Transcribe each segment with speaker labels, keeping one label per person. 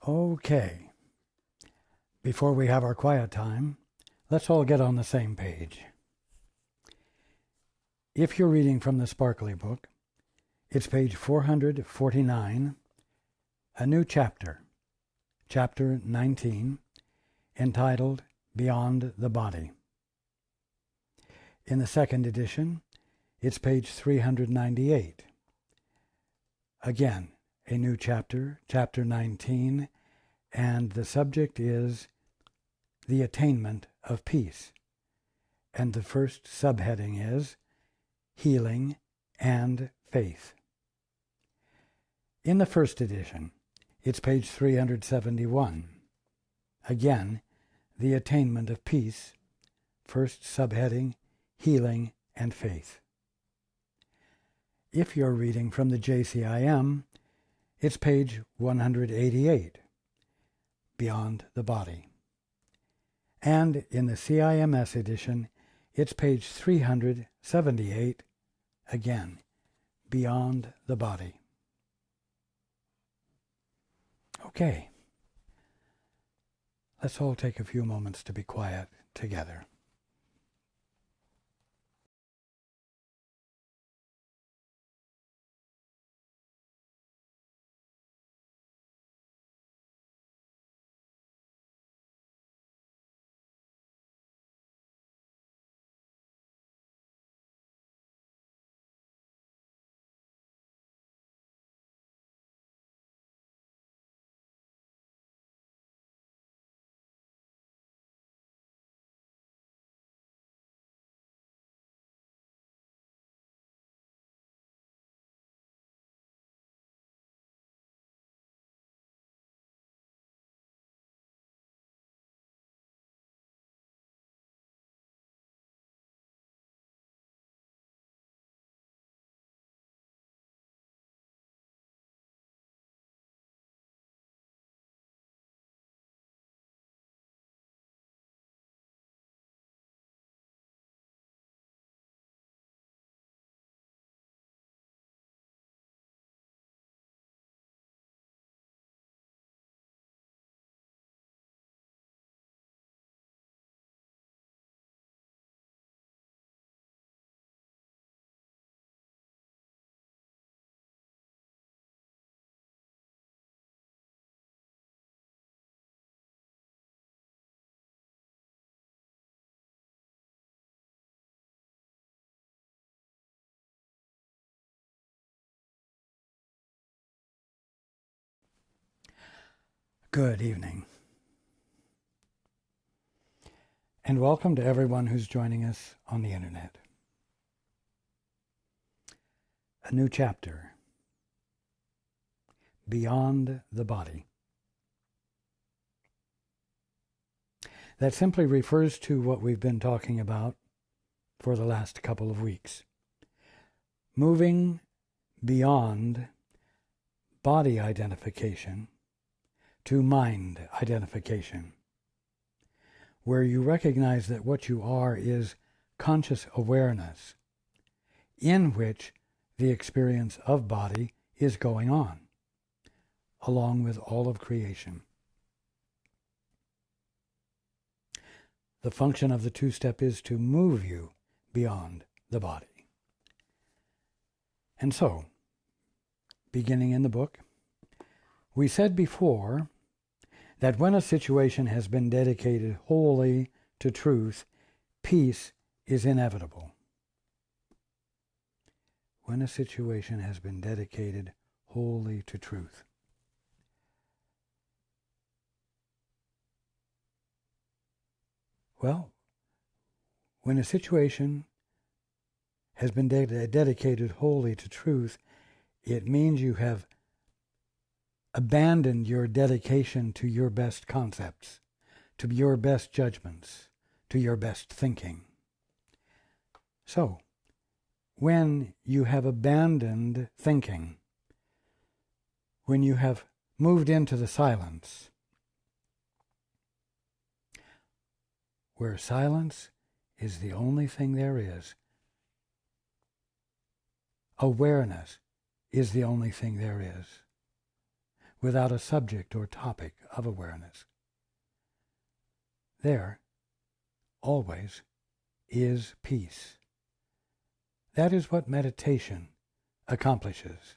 Speaker 1: Okay, before we have our quiet time, let's all get on the same page. If you're reading from the Sparkly book, it's page 449, a new chapter, chapter 19, entitled Beyond the Body. In the second edition, it's page 398. Again, a new chapter, chapter 19, and the subject is the attainment of peace. And the first subheading is healing and faith. In the first edition, it's page 371. Again, the attainment of peace, first subheading, healing and faith. If you're reading from the JCIM, it's page 188, Beyond the Body. And in the CIMS edition, it's page 378, again, Beyond the Body. Okay, let's all take a few moments to be quiet together. Good evening. And welcome to everyone who's joining us on the internet. A new chapter, Beyond the Body. That simply refers to what we've been talking about for the last couple of weeks. Moving beyond body identification to mind identification, where you recognize that what you are is conscious awareness, in which the experience of body is going on, along with all of creation. The function of the two-step is to move you beyond the body. And so, beginning in the book, we said before that when a situation has been dedicated wholly to truth, peace is inevitable. When a situation has been dedicated wholly to truth. Well, when a situation has been dedicated wholly to truth, it means you have abandoned your dedication to your best concepts, to your best judgments, to your best thinking. So, when you have abandoned thinking, when you have moved into the silence, where silence is the only thing there is, awareness is the only thing there is. without a subject or topic of awareness. There, always, is peace. That is what meditation accomplishes,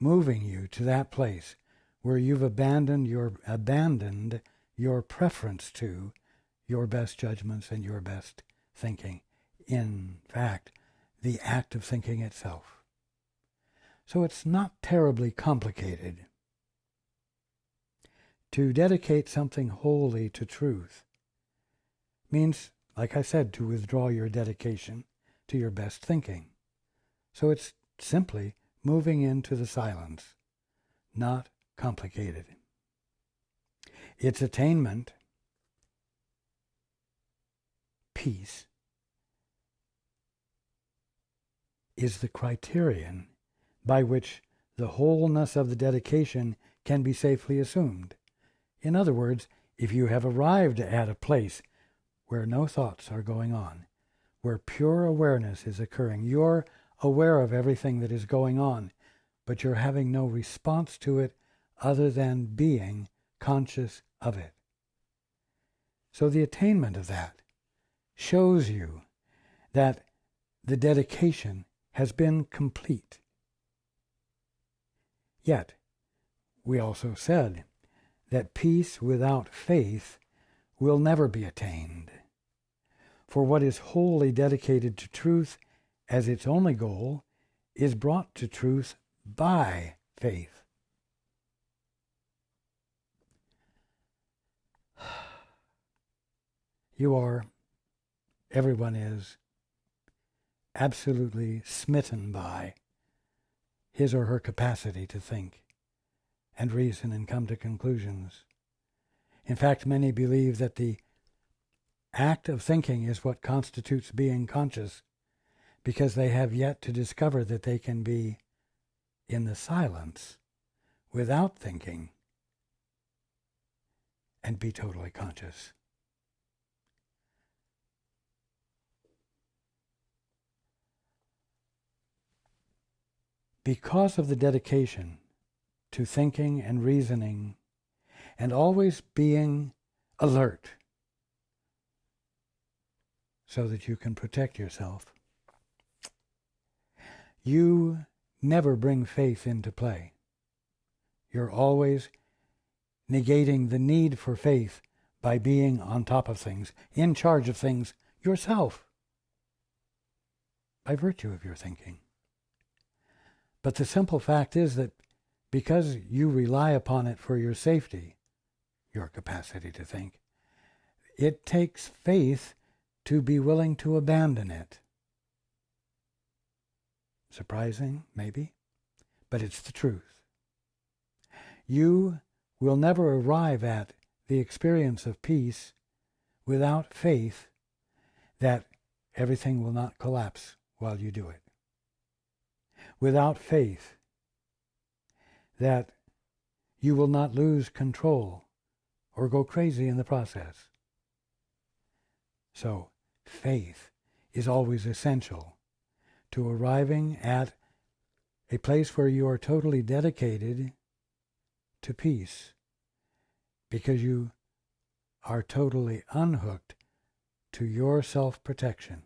Speaker 1: moving you to that place where you've abandoned your preference to your best judgments and your best thinking. In fact, the act of thinking itself. So it's not terribly complicated. To dedicate something wholly to truth means, like I said, to withdraw your dedication to your best thinking. So it's simply moving into the silence, not complicated. Its attainment, peace, is the criterion by which the wholeness of the dedication can be safely assumed. In other words, if you have arrived at a place where no thoughts are going on, where pure awareness is occurring, you're aware of everything that is going on, but you're having no response to it other than being conscious of it. So the attainment of that shows you that the dedication has been complete. Yet, we also said that peace without faith will never be attained. For what is wholly dedicated to truth as its only goal is brought to truth by faith. You are, everyone is, absolutely smitten by his or her capacity to think and reason and come to conclusions. In fact, many believe that the act of thinking is what constitutes being conscious, because they have yet to discover that they can be in the silence without thinking and be totally conscious. Because of the dedication to thinking and reasoning and always being alert so that you can protect yourself, you never bring faith into play. You're always negating the need for faith by being on top of things, in charge of things yourself, by virtue of your thinking. But the simple fact is that because you rely upon it for your safety, your capacity to think, it takes faith to be willing to abandon it. Surprising, maybe, but it's the truth. You will never arrive at the experience of peace without faith that everything will not collapse while you do it. Without faith that you will not lose control or go crazy in the process. So, faith is always essential to arriving at a place where you are totally dedicated to peace, because you are totally unhooked to your self-protection.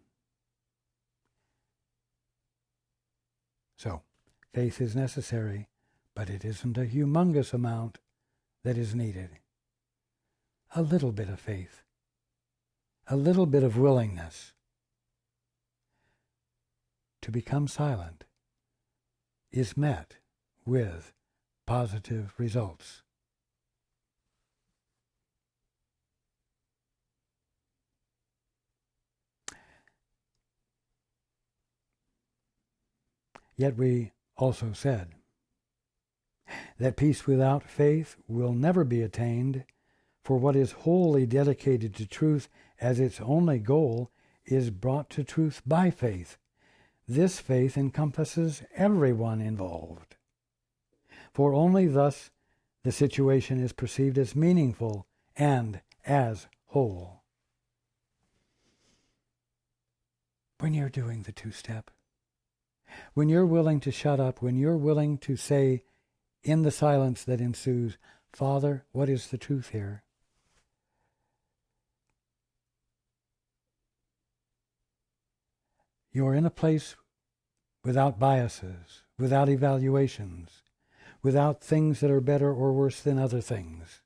Speaker 1: So, faith is necessary, but it isn't a humongous amount that is needed. A little bit of faith, a little bit of willingness to become silent is met with positive results. Yet we also said that peace without faith will never be attained, for what is wholly dedicated to truth as its only goal is brought to truth by faith. This faith encompasses everyone involved, for only thus the situation is perceived as meaningful and as whole. When you're doing the two-step, when you're willing to shut up, when you're willing to say, in the silence that ensues, Father, what is the truth here? You're in a place without biases, without evaluations, without things that are better or worse than other things.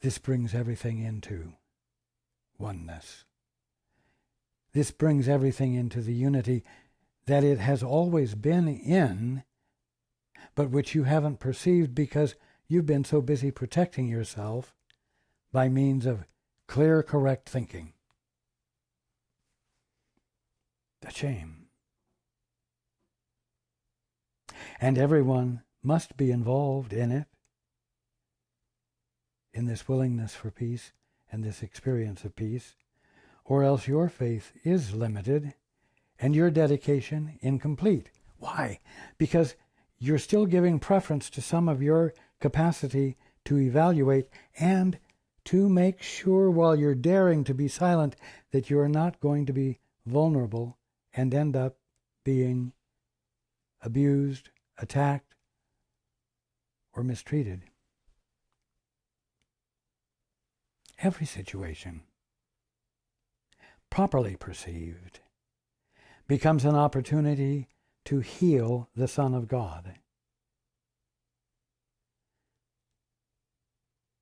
Speaker 1: This brings everything into oneness. This brings everything into the unity that it has always been in, but which you haven't perceived because you've been so busy protecting yourself by means of clear, correct thinking. The shame. And everyone must be involved in it, in this willingness for peace and this experience of peace, or else your faith is limited and your dedication incomplete. Why? Because you're still giving preference to some of your capacity to evaluate and to make sure while you're daring to be silent that you're not going to be vulnerable and end up being abused, attacked, or mistreated. Every situation, properly perceived, becomes an opportunity to heal the Son of God.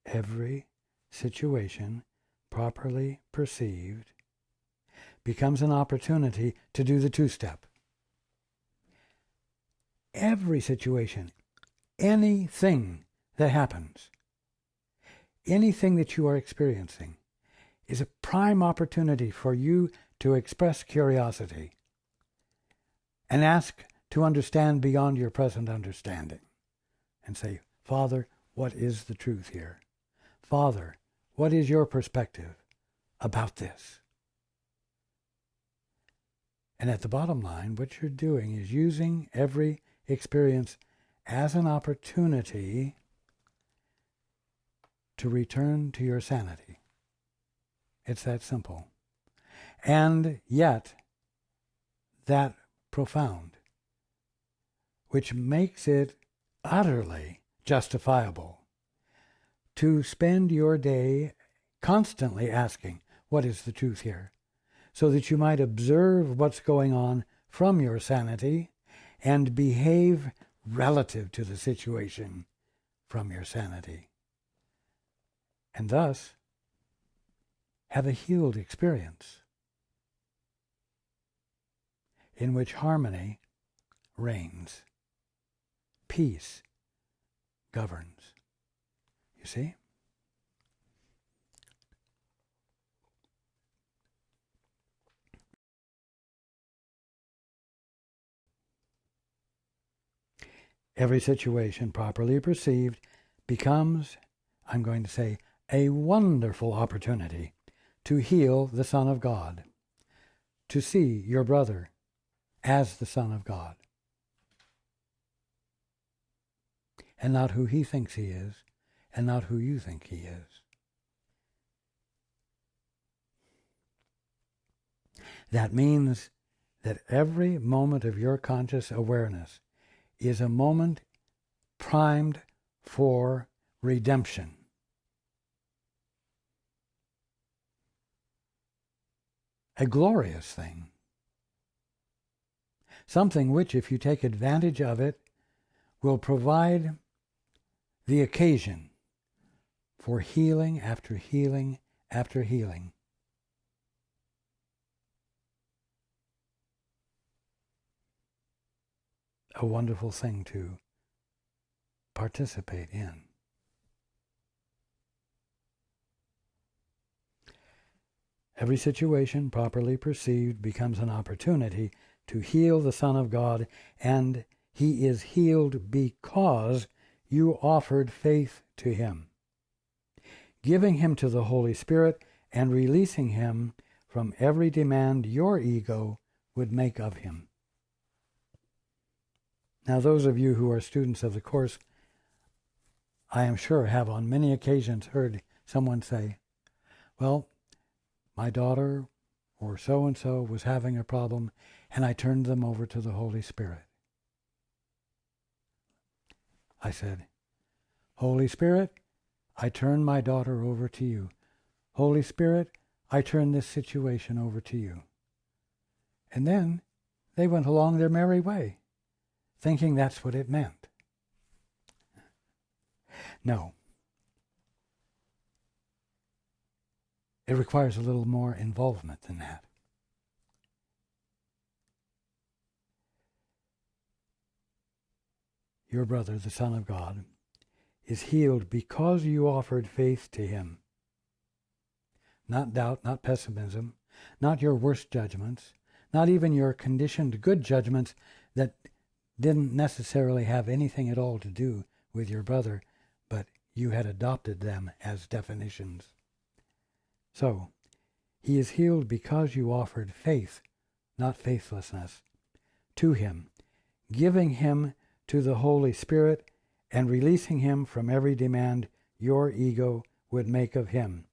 Speaker 1: Every situation, properly perceived, becomes an opportunity to do the two-step. Every situation, anything that happens, anything that you are experiencing is a prime opportunity for you to express curiosity and ask to understand beyond your present understanding and say, Father, what is the truth here? Father, what is your perspective about this? And at the bottom line, what you're doing is using every experience as an opportunity to return to your sanity. It's that simple. And yet, that profound, which makes it utterly justifiable to spend your day constantly asking, what is the truth here? So that you might observe what's going on from your sanity and behave relative to the situation from your sanity. And thus, have a healed experience in which harmony reigns, peace governs. You see? Every situation properly perceived becomes, I'm going to say, a wonderful opportunity to heal the Son of God, to see your brother as the Son of God, and not who he thinks he is, and not who you think he is. That means that every moment of your conscious awareness is a moment primed for redemption. A glorious thing. Something which, if you take advantage of it, will provide the occasion for healing after healing after healing. A wonderful thing to participate in. Every situation properly perceived becomes an opportunity to heal the Son of God, and he is healed because you offered faith to him, giving him to the Holy Spirit and releasing him from every demand your ego would make of him. Now, those of you who are students of the Course, I am sure have on many occasions heard someone say, well, my daughter or so-and-so was having a problem, and I turned them over to the Holy Spirit. I said, Holy Spirit, I turn my daughter over to you. Holy Spirit, I turn this situation over to you. And then they went along their merry way, thinking that's what it meant. No. It requires a little more involvement than that. Your brother, the Son of God, is healed because you offered faith to him. Not doubt, not pessimism, not your worst judgments, not even your conditioned good judgments that didn't necessarily have anything at all to do with your brother, but you had adopted them as definitions. So, he is healed because you offered faith, not faithlessness, to him, giving him to the Holy Spirit and releasing him from every demand your ego would make of him.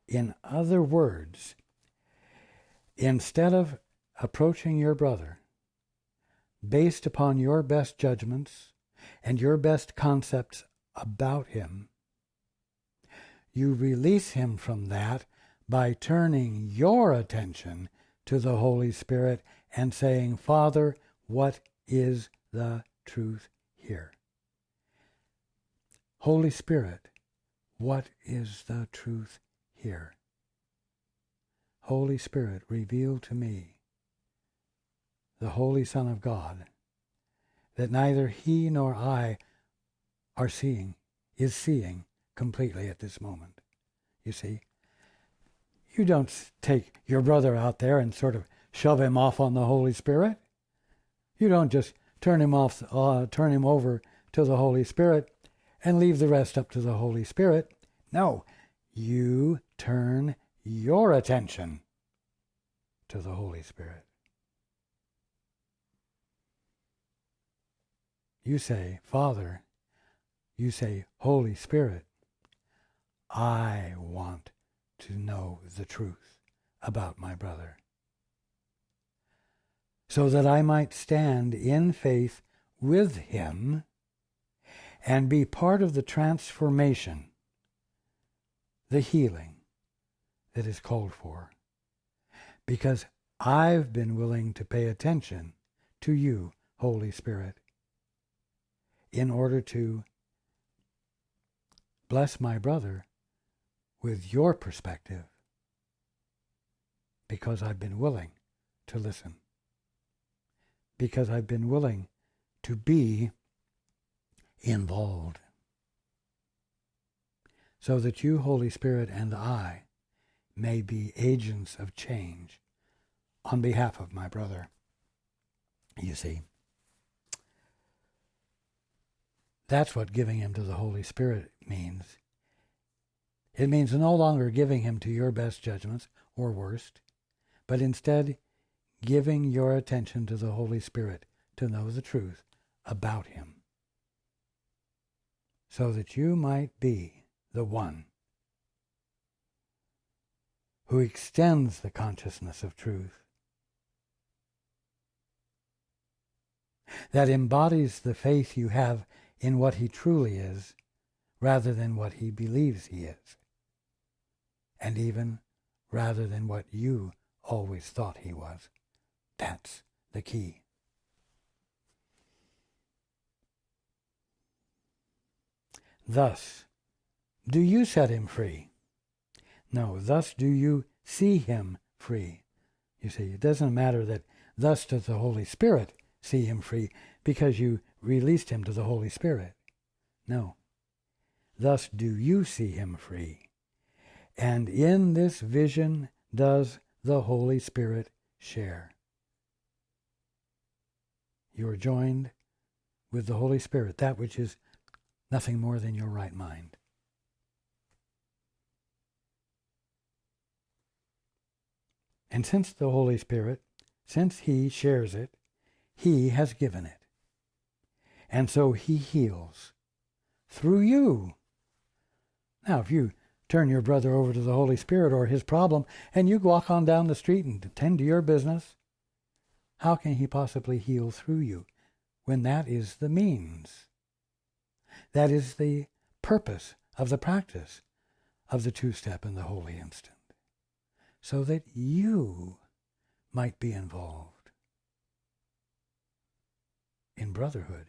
Speaker 1: In other words, instead of approaching your brother based upon your best judgments and your best concepts about him, you release him from that by turning your attention to the Holy Spirit and saying, Father, what is the truth here? Holy Spirit, what is the truth here? Holy Spirit, reveal to me, the Holy Son of God, that neither he nor I is seeing completely at this moment. You see, you don't take your brother out there and sort of shove him off on the Holy Spirit. You don't just turn him over to the Holy Spirit and leave the rest up to the Holy Spirit. No, you turn your attention to the Holy Spirit. You say, Father, you say, Holy Spirit, I want to know the truth about my brother, so that I might stand in faith with him and be part of the transformation, the healing that is called for, because I've been willing to pay attention to you, Holy Spirit, in order to bless my brother with your perspective, because I've been willing to listen, because I've been willing to be involved, so that you, Holy Spirit, and I may be agents of change on behalf of my brother. You see, that's what giving him to the Holy Spirit means. It means no longer giving him to your best judgments or worst, but instead giving your attention to the Holy Spirit to know the truth about him, so that you might be the one who extends the consciousness of truth, that embodies the faith you have in what he truly is, rather than what he believes he is, and even rather than what you always thought he was. That's the key. Thus, do you set him free? No, thus do you see him free. You see, it doesn't matter that thus does the Holy Spirit see him free because you released him to the Holy Spirit. No. Thus do you see him free. And in this vision does the Holy Spirit share. You are joined with the Holy Spirit, that which is nothing more than your right mind. And since the Holy Spirit, since he shares it, he has given it. And so he heals through you. Now, if you turn your brother over to the Holy Spirit or his problem, and you walk on down the street and tend to your business, how can he possibly heal through you when that is the means? That is the purpose of the practice of the two-step and the holy instant, so that you might be involved in brotherhood.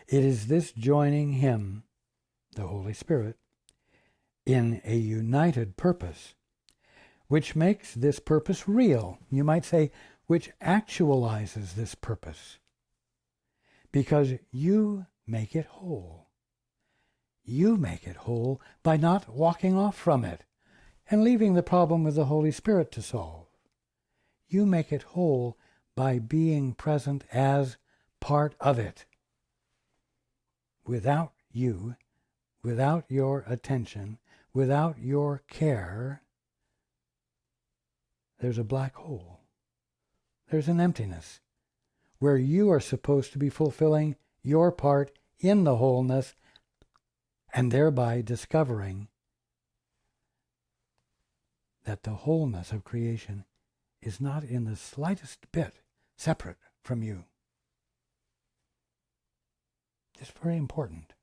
Speaker 1: It is this joining him, the Holy Spirit, in a united purpose, which makes this purpose real. You might say, which actualizes this purpose, because you make it whole. You make it whole by not walking off from it and leaving the problem with the Holy Spirit to solve. You make it whole by being present as part of it. Without you, without your attention, without your care, there's a black hole. There's an emptiness where you are supposed to be fulfilling your part in the wholeness and thereby discovering that the wholeness of creation is not in the slightest bit separate from you. It's very important.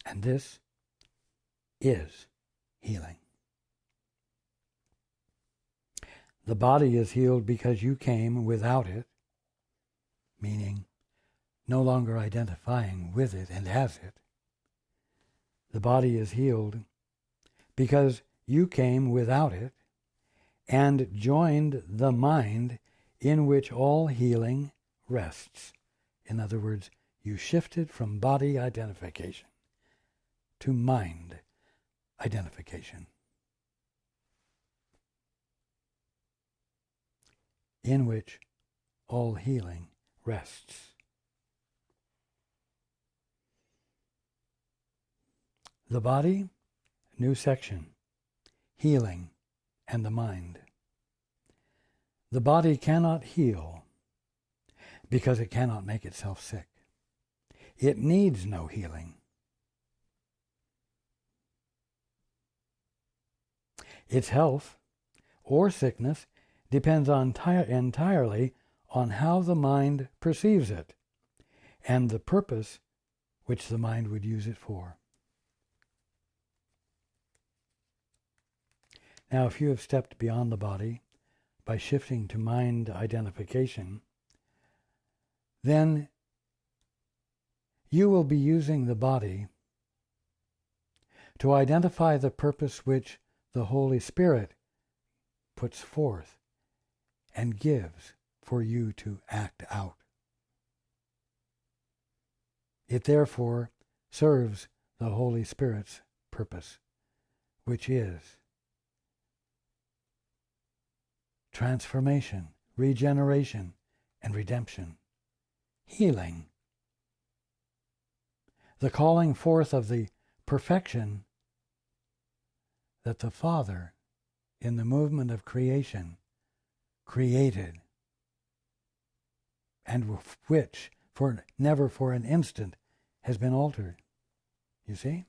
Speaker 1: And this is healing. The body is healed because you came without it, meaning no longer identifying with it and as it. The body is healed because you came without it and joined the mind in which all healing rests. In other words, you shifted from body identification to mind identification, in which all healing rests. The body, new section, healing and the mind. The body cannot heal because it cannot make itself sick. It needs no healing. Its health or sickness depends entirely on how the mind perceives it and the purpose which the mind would use it for. Now, if you have stepped beyond the body by shifting to mind identification, then you will be using the body to identify the purpose which the Holy Spirit puts forth and gives for you to act out. It therefore serves the Holy Spirit's purpose, which is transformation, regeneration, and redemption, healing, the calling forth of the perfection that the Father, in the movement of creation, created, and which never for an instant has been altered. You see?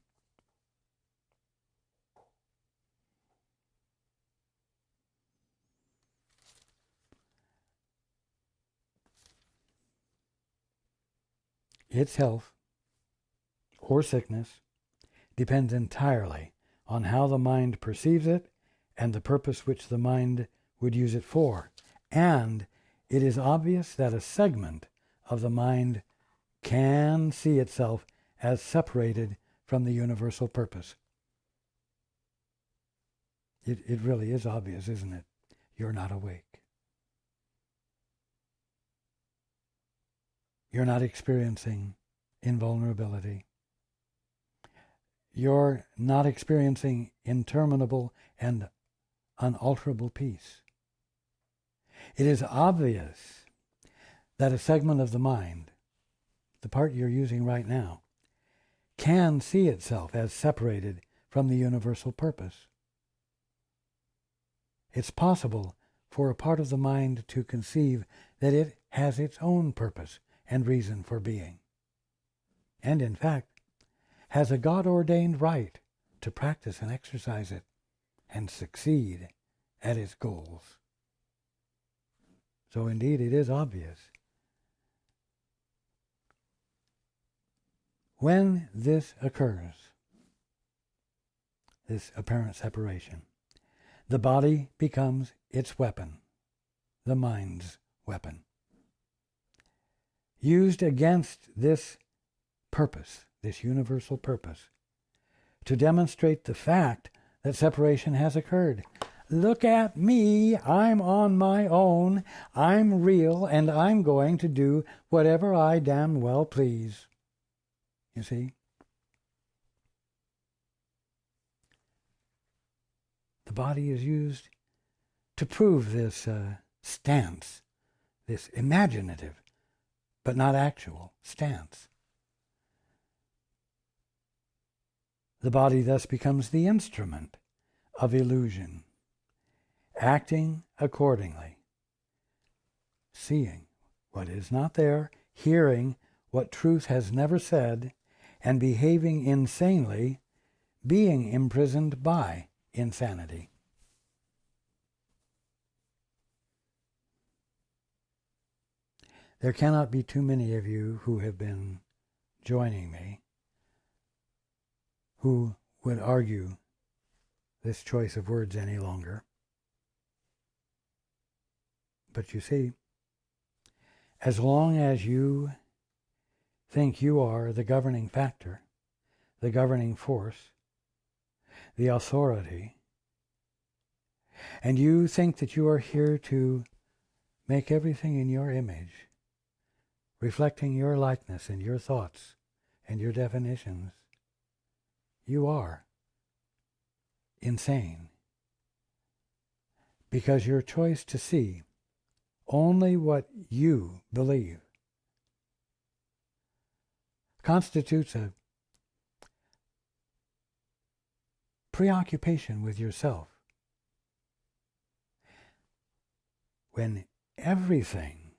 Speaker 1: Its health or sickness depends entirely on how the mind perceives it and the purpose which the mind would use it for. And it is obvious that a segment of the mind can see itself as separated from the universal purpose. It really is obvious, isn't it? You're not awake. You're not experiencing invulnerability. You're not experiencing interminable and unalterable peace. It is obvious that a segment of the mind, the part you're using right now, can see itself as separated from the universal purpose. It's possible for a part of the mind to conceive that it has its own purpose and reason for being, and in fact has a God-ordained right to practice and exercise it and succeed at its goals. So indeed it is obvious. When this occurs, this apparent separation, the body becomes its weapon, the mind's weapon, used against this purpose, this universal purpose, to demonstrate the fact that separation has occurred. Look at me, I'm on my own, I'm real, and I'm going to do whatever I damn well please. You see? The body is used to prove this stance, this imaginative, but not actual stance. The body thus becomes the instrument of illusion, acting accordingly, seeing what is not there, hearing what truth has never said, and behaving insanely, being imprisoned by insanity. There cannot be too many of you who have been joining me who would argue this choice of words any longer. But you see, as long as you think you are the governing factor, the governing force, the authority, and you think that you are here to make everything in your image, reflecting your likeness and your thoughts and your definitions, you are insane. Because your choice to see only what you believe constitutes a preoccupation with yourself, when everything,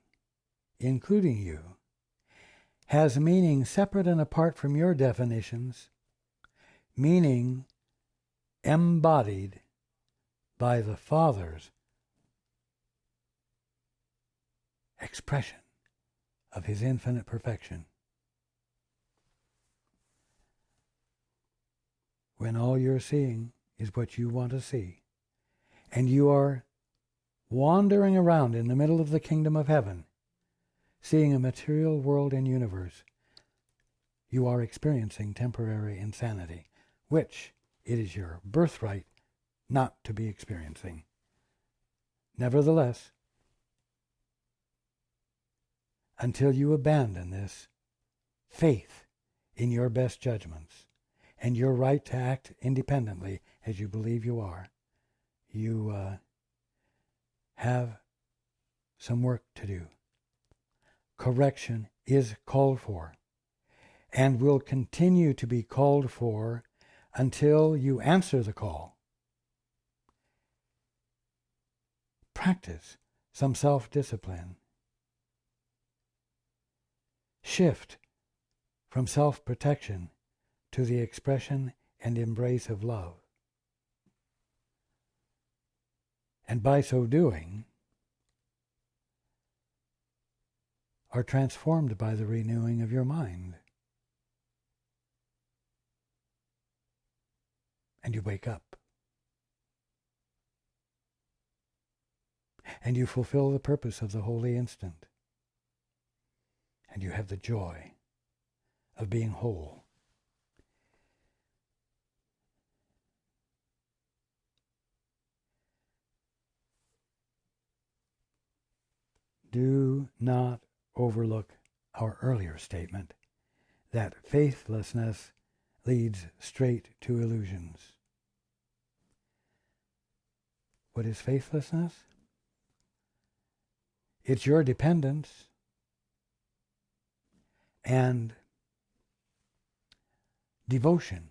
Speaker 1: including you, has meaning separate and apart from your definitions, meaning embodied by the Father's expression of his infinite perfection. When all you're seeing is what you want to see, and you are wandering around in the middle of the kingdom of heaven, seeing a material world and universe, you are experiencing temporary insanity, which it is your birthright not to be experiencing. Nevertheless, until you abandon this faith in your best judgments and your right to act independently as you believe you are, you have some work to do. Correction is called for and will continue to be called for until you answer the call. Practice some self-discipline. Shift from self-protection to the expression and embrace of love. And by so doing, are transformed by the renewing of your mind. And you wake up. And you fulfill the purpose of the holy instant. And you have the joy of being whole. Do not overlook our earlier statement that faithlessness leads straight to illusions. What is faithlessness? It's your dependence and devotion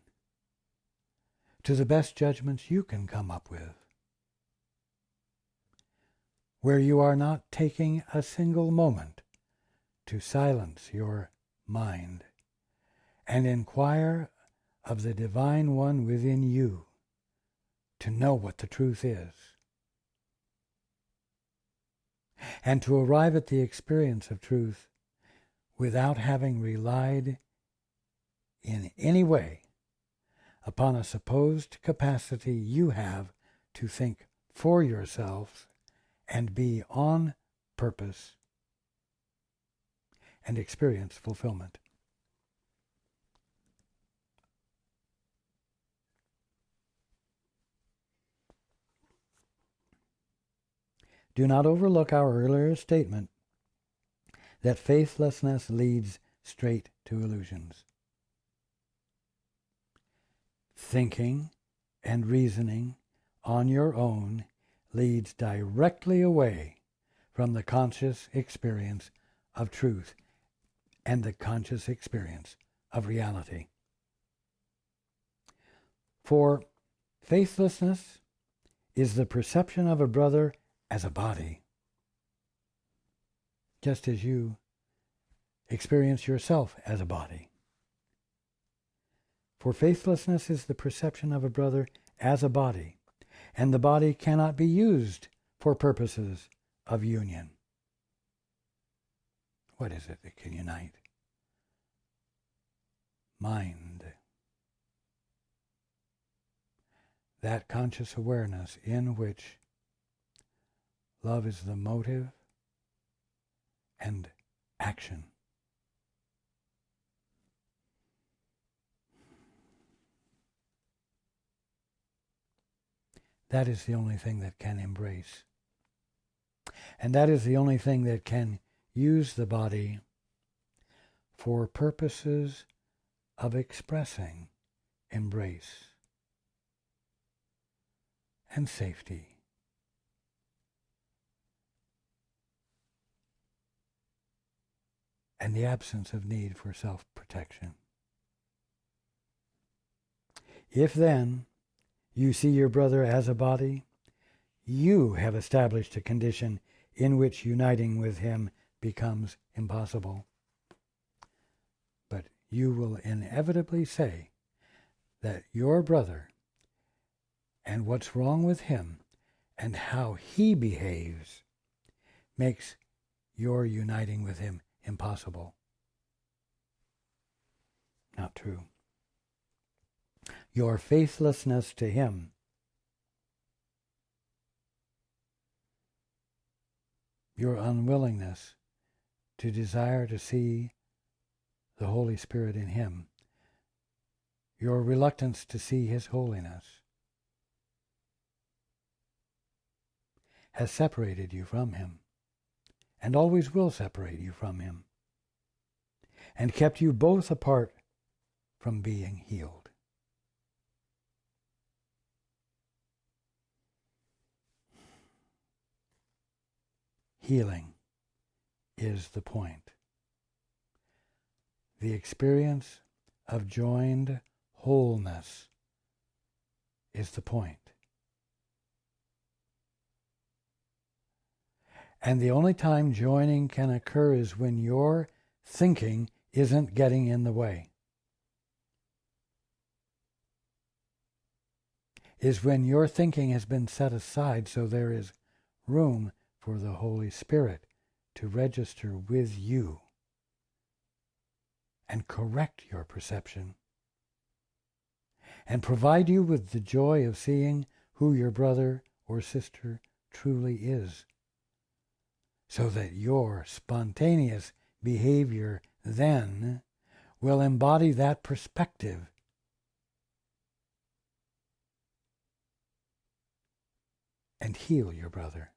Speaker 1: to the best judgments you can come up with, where you are not taking a single moment to silence your mind and inquire of the Divine One within you to know what the truth is, and to arrive at the experience of truth without having relied in any way upon a supposed capacity you have to think for yourselves and be on purpose and experience fulfillment. Do not overlook our earlier statement that faithlessness leads straight to illusions. Thinking and reasoning on your own leads directly away from the conscious experience of truth and the conscious experience of reality. For faithlessness is the perception of a brother as a body, just as you experience yourself as a body. For faithlessness is the perception of a brother as a body, and the body cannot be used for purposes of union. What is it that can unite? Mind. That conscious awareness in which love is the motive and action. That is the only thing that can embrace. And that is the only thing that can use the body for purposes of expressing embrace and safety and the absence of need for self-protection. If then you see your brother as a body, you have established a condition in which uniting with him becomes impossible. But you will inevitably say that your brother and what's wrong with him and how he behaves makes your uniting with him impossible. Not true. Your faithlessness to him your unwillingness to desire to see the Holy Spirit in him, your reluctance to see his holiness, has separated you from him, and always will separate you from him, and kept you both apart from being healed. Healing is the point. The experience of joined wholeness is the point. And the only time joining can occur is when your thinking isn't getting in the way. Is when your thinking has been set aside so there is room for the Holy Spirit to register with you and correct your perception and provide you with the joy of seeing who your brother or sister truly is, so that your spontaneous behavior then will embody that perspective and heal your brother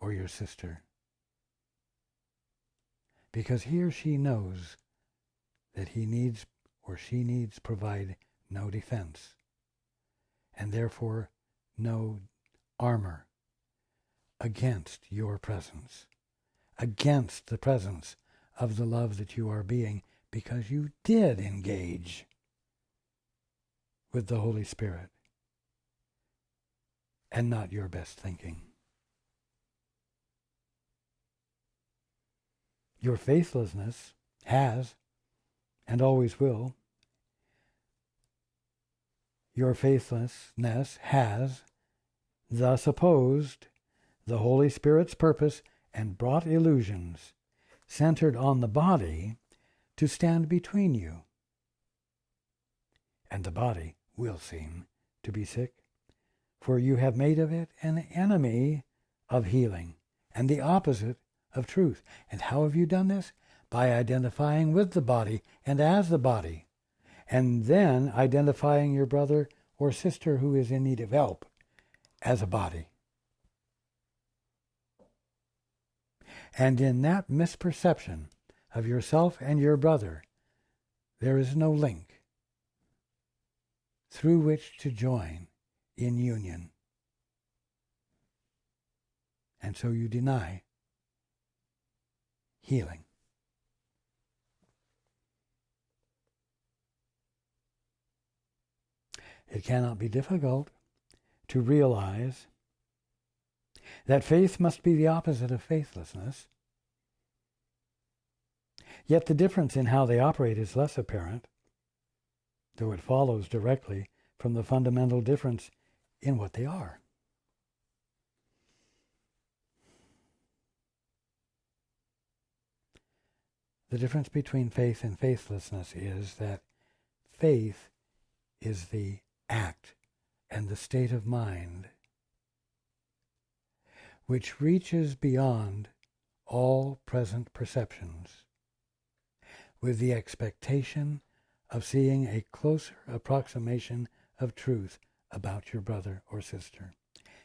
Speaker 1: or your sister, because he or she knows that he needs or she needs provide no defense, and therefore no armor against your presence, against the presence of the love that you are being, because you did engage with the Holy Spirit and not your best thinking. Your faithlessness has and always will. Your faithlessness has thus opposed the Holy Spirit's purpose and brought illusions centered on the body to stand between you. And the body will seem to be sick, for you have made of it an enemy of healing and the opposite of truth. And how have you done this? By identifying with the body and as the body, and then identifying your brother or sister who is in need of help as a body. And in that misperception of yourself and your brother, there is no link through which to join in union. And so you deny healing. It cannot be difficult to realize that faith must be the opposite of faithlessness. Yet the difference in how they operate is less apparent, though it follows directly from the fundamental difference in what they are. The difference between faith and faithlessness is that faith is the act and the state of mind which reaches beyond all present perceptions with the expectation of seeing a closer approximation of truth about your brother or sister.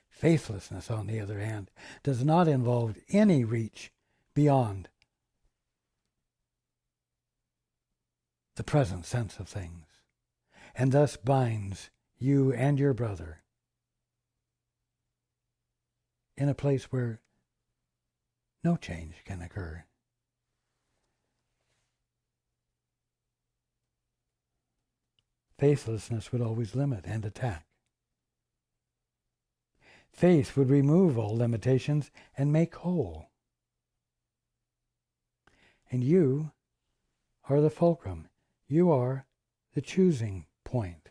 Speaker 1: Faithlessness, on the other hand, does not involve any reach beyond the present sense of things, and thus binds you and your brother in a place where no change can occur. Faithlessness would always limit and attack. Faith would remove all limitations and make whole. And you are the fulcrum. You are the choosing point.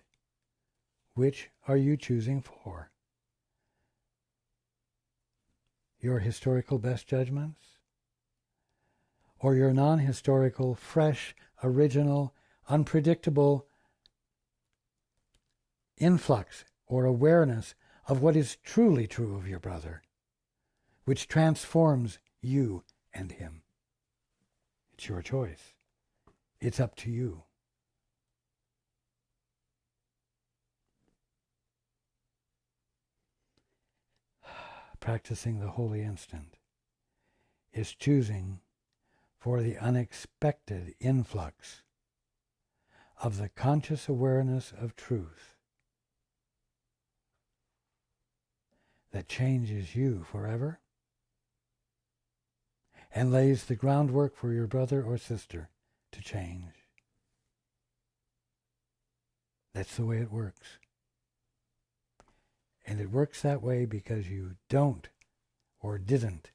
Speaker 1: Which are you choosing for? Your historical best judgments? Or your non-historical, fresh, original, unpredictable influx or awareness of what is truly true of your brother, which transforms you and him? It's your choice. It's up to you. Practicing the holy instant is choosing for the unexpected influx of the conscious awareness of truth that changes you forever and lays the groundwork for your brother or sister to change. That's the way it works. And it works that way because you don't or didn't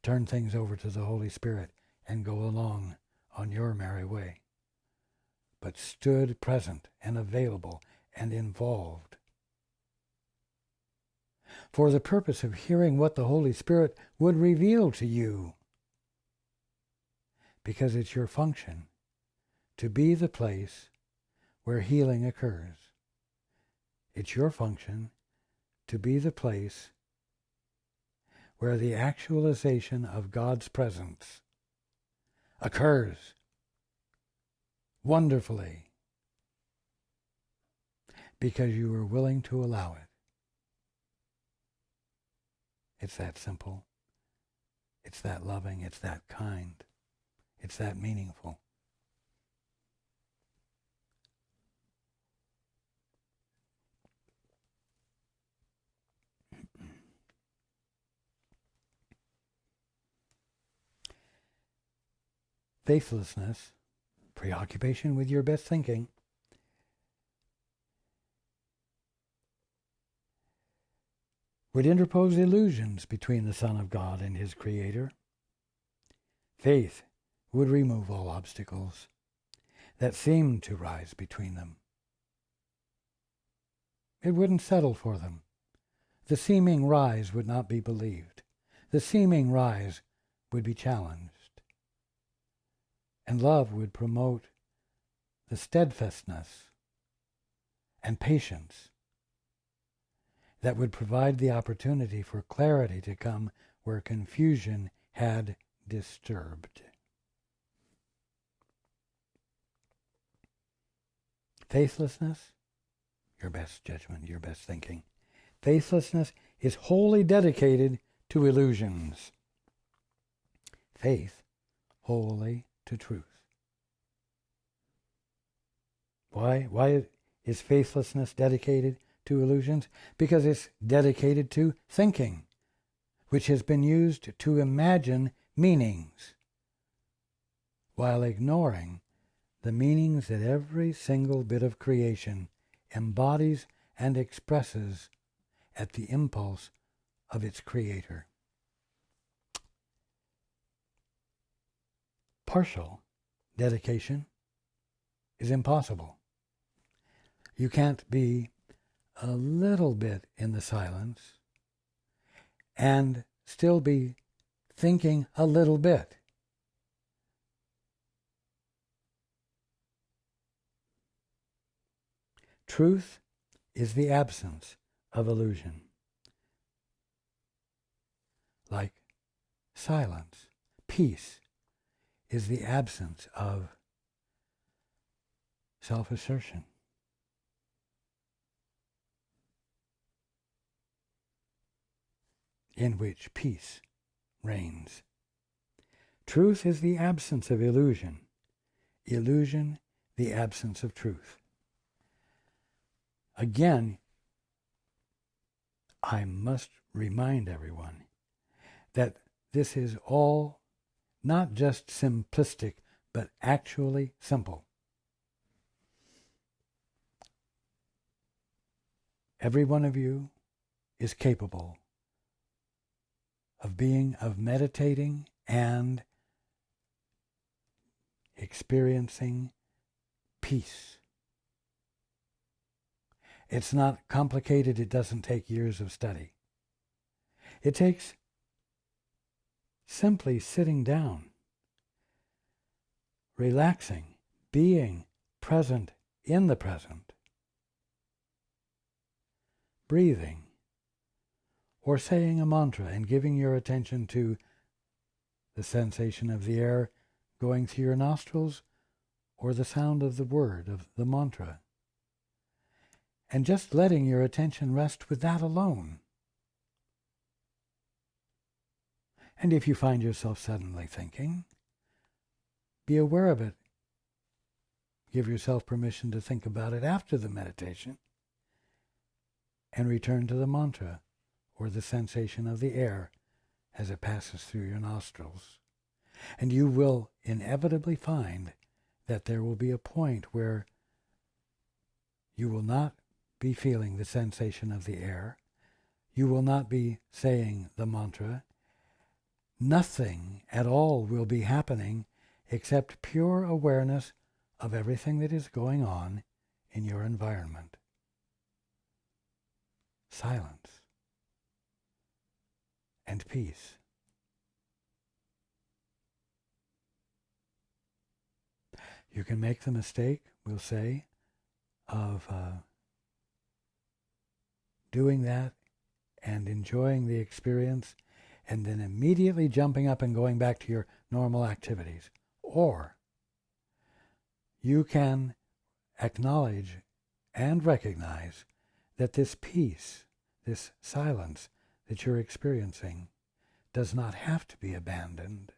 Speaker 1: turn things over to the Holy Spirit and go along on your merry way, but stood present and available and involved for the purpose of hearing what the Holy Spirit would reveal to you, because it's your function to be the place where healing occurs. It's your function to be the place where the actualization of God's presence occurs wonderfully, because you are willing to allow it. It's that simple. It's that loving. It's that kind. It's that meaningful. Faithlessness, preoccupation with your best thinking, would interpose illusions between the Son of God and his Creator. Faith would remove all obstacles that seemed to rise between them. It wouldn't settle for them. The seeming rise would not be believed. The seeming rise would be challenged. And love would promote the steadfastness and patience that would provide the opportunity for clarity to come where confusion had disturbed. Faithlessness, your best judgment, your best thinking. Faithlessness is wholly dedicated to illusions. Faith, wholly to truth. Why is faithlessness dedicated to illusions? Because it's dedicated to thinking, which has been used to imagine meanings, while ignoring the meanings that every single bit of creation embodies and expresses at the impulse of its creator. Partial dedication is impossible. You can't be a little bit in the silence and still be thinking a little bit. Truth is the absence of illusion. Like silence, peace is the absence of self-assertion. In which peace reigns. Truth is the absence of illusion. Illusion, the absence of truth. Again, I must remind everyone that this is all not just simplistic, but actually simple. Every one of you is capable of meditating and experiencing peace. It's not complicated. It doesn't take years of study. It takes simply sitting down, relaxing, being present in the present, breathing, or saying a mantra and giving your attention to the sensation of the air going through your nostrils or the sound of the word of the mantra. And just letting your attention rest with that alone. And if you find yourself suddenly thinking, be aware of it. Give yourself permission to think about it after the meditation and return to the mantra or the sensation of the air as it passes through your nostrils. And you will inevitably find that there will be a point where you will not be feeling the sensation of the air. You will not be saying the mantra. Nothing at all will be happening except pure awareness of everything that is going on in your environment. Silence and peace. You can make the mistake, we'll say, of doing that and enjoying the experience and then immediately jumping up and going back to your normal activities. Or you can acknowledge and recognize that this peace, this silence that you're experiencing does not have to be abandoned.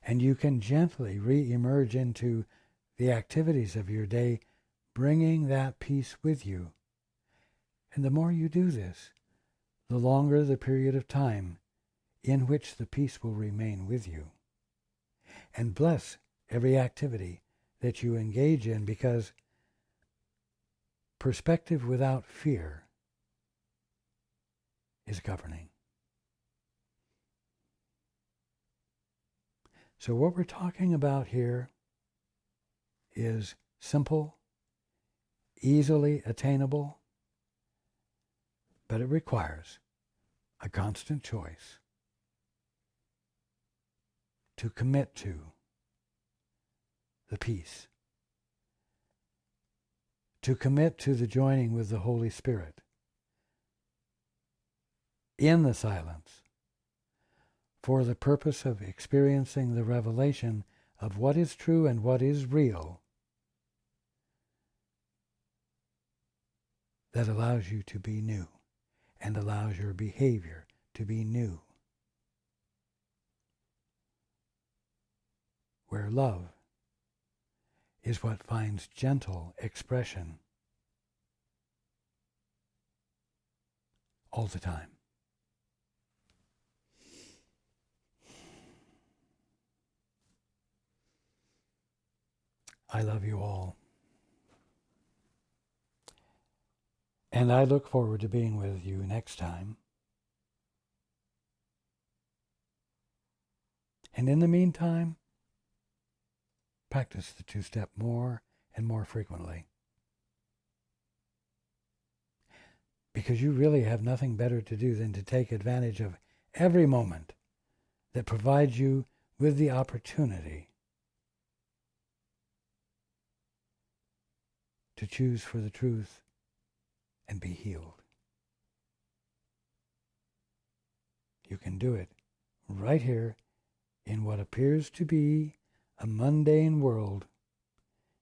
Speaker 1: And you can gently re-emerge into the activities of your day, bringing that peace with you. And the more you do this, the longer the period of time in which the peace will remain with you. And bless every activity that you engage in, because perspective without fear is governing. So what we're talking about here is simple, easily attainable, but it requires a constant choice to commit to the peace, to commit to the joining with the Holy Spirit in the silence for the purpose of experiencing the revelation of what is true and what is real that allows you to be new and allows your behavior to be new. Where love is what finds gentle expression all the time. I love you all. And I look forward to being with you next time. And in the meantime, practice the two-step more and more frequently. Because you really have nothing better to do than to take advantage of every moment that provides you with the opportunity to choose for the truth and be healed. You can do it right here in what appears to be a mundane world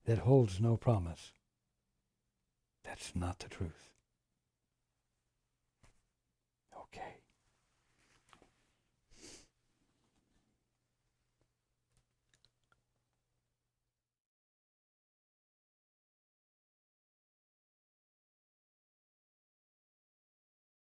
Speaker 1: that holds no promise. That's not the truth. Okay.